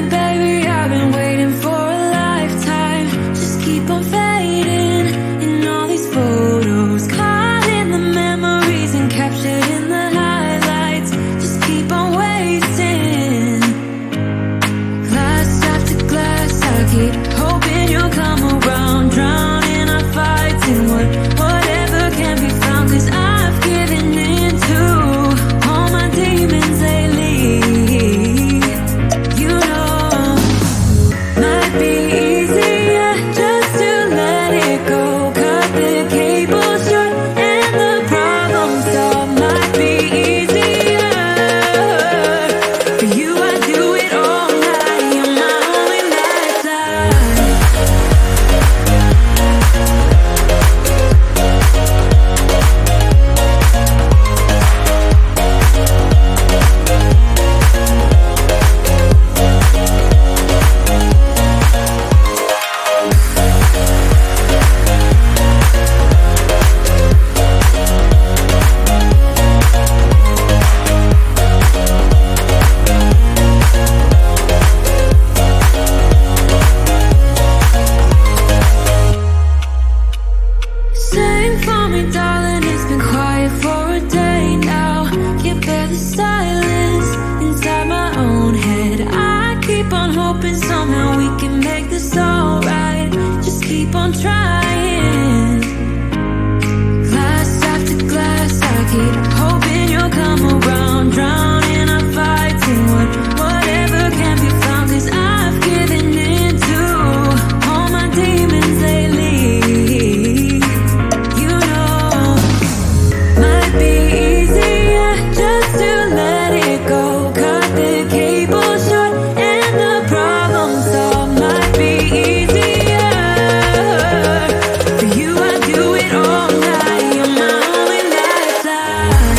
me, baby, I've been waiting for a lifetime. Just keep on fading in all these photos, caught in the memories and captured in the highlights. Just keep on wasting. Glass after glass, I keep hoping you'll come around. Drowning our fights in whatever can be found. 'Cause I've given in to all my demons lately. You know, might be easier just to let it go. Cut the cable short and the problem solved. Might be easier for you. I do it all night. You're my only lifeline. Sing for me, darling, it's been quiet for a day now. Can't bear the silence inside my own head. I keep on hoping somehow we can make this alright. Just keep on trying. Glass after glass, I keep hoping you'll come around. Drowning our fights in whatever can be found. 'Cause I've given in to all my demons lately. You know, might be easier just to let it go. Cut the cable short and the problem solved. Might be easier for you. I do it all night. You're my only lifeline.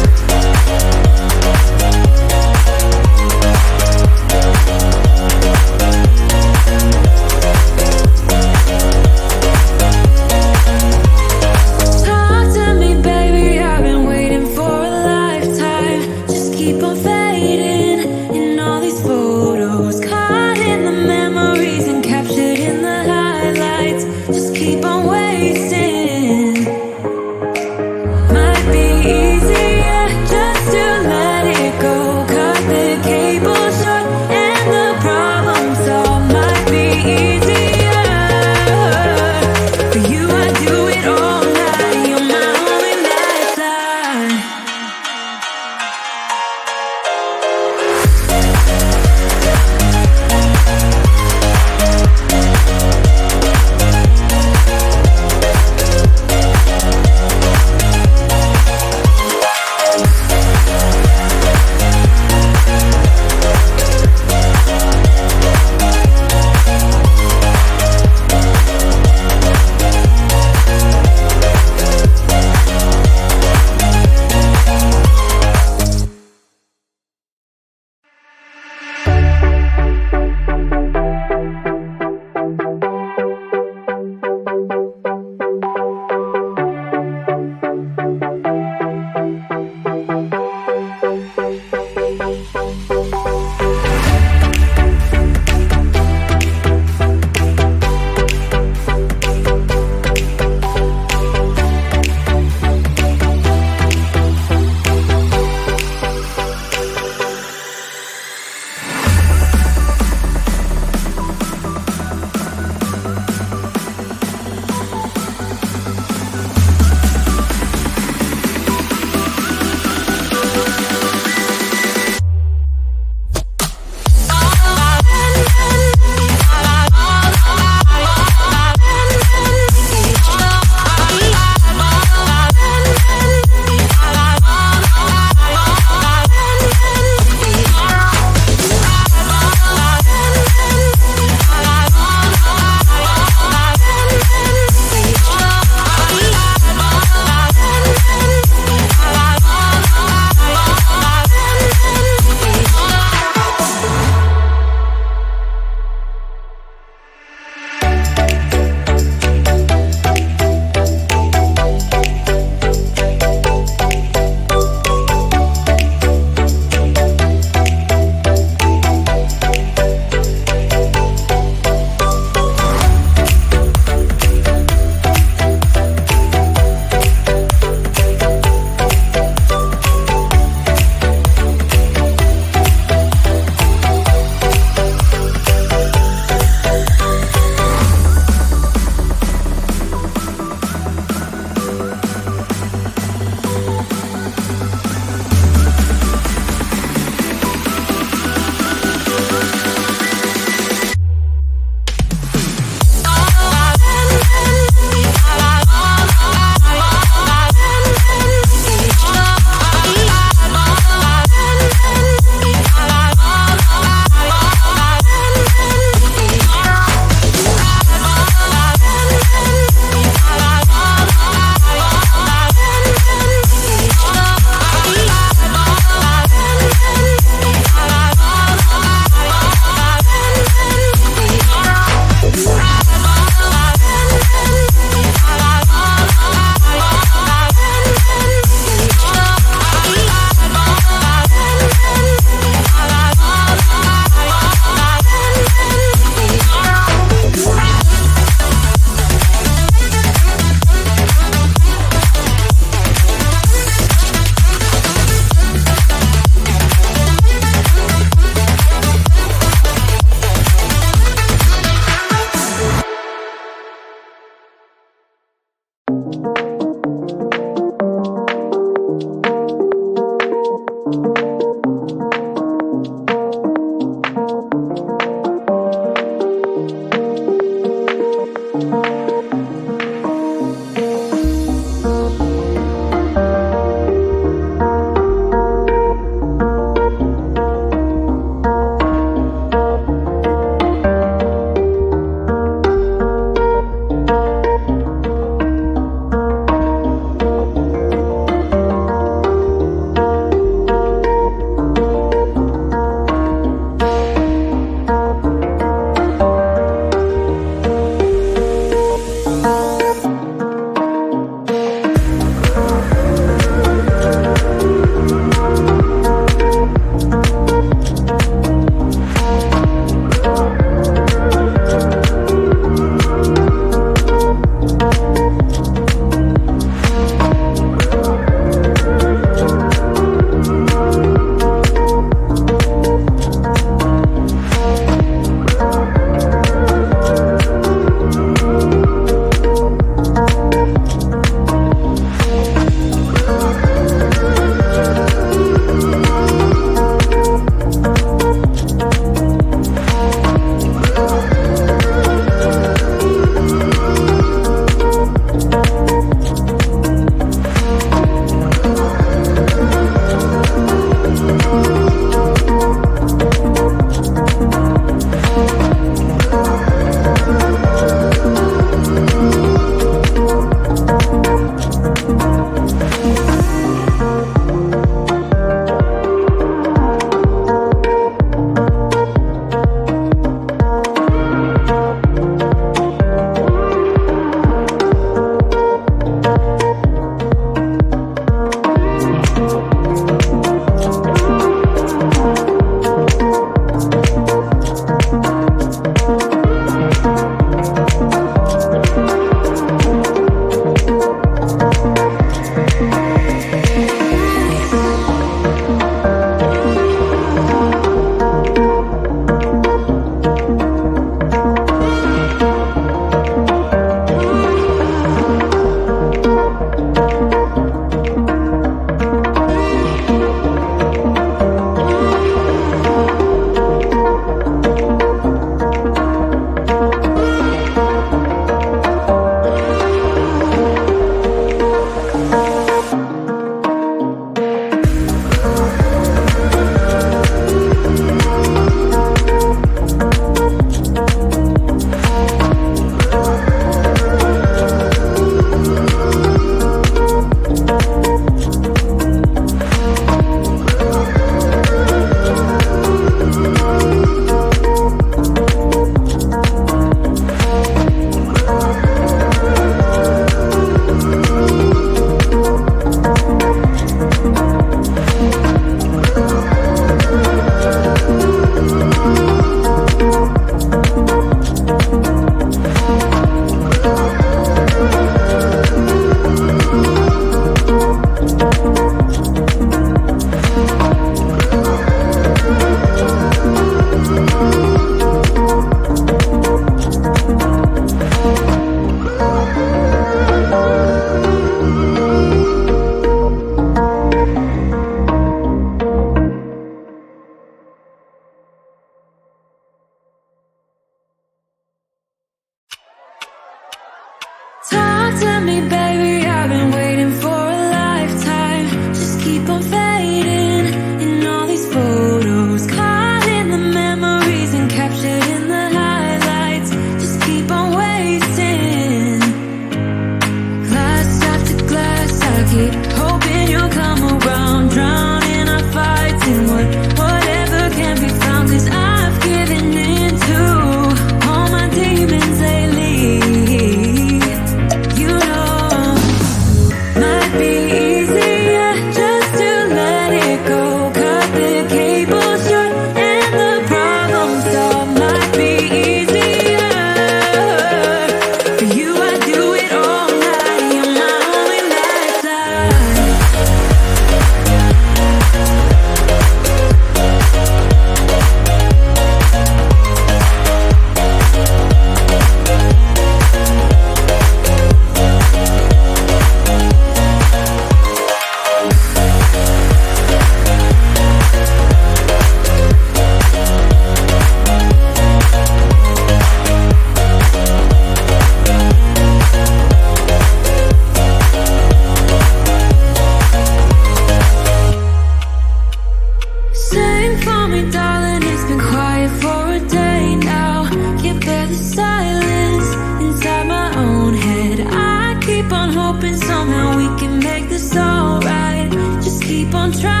hoping somehow we can make this alright. Just keep on trying.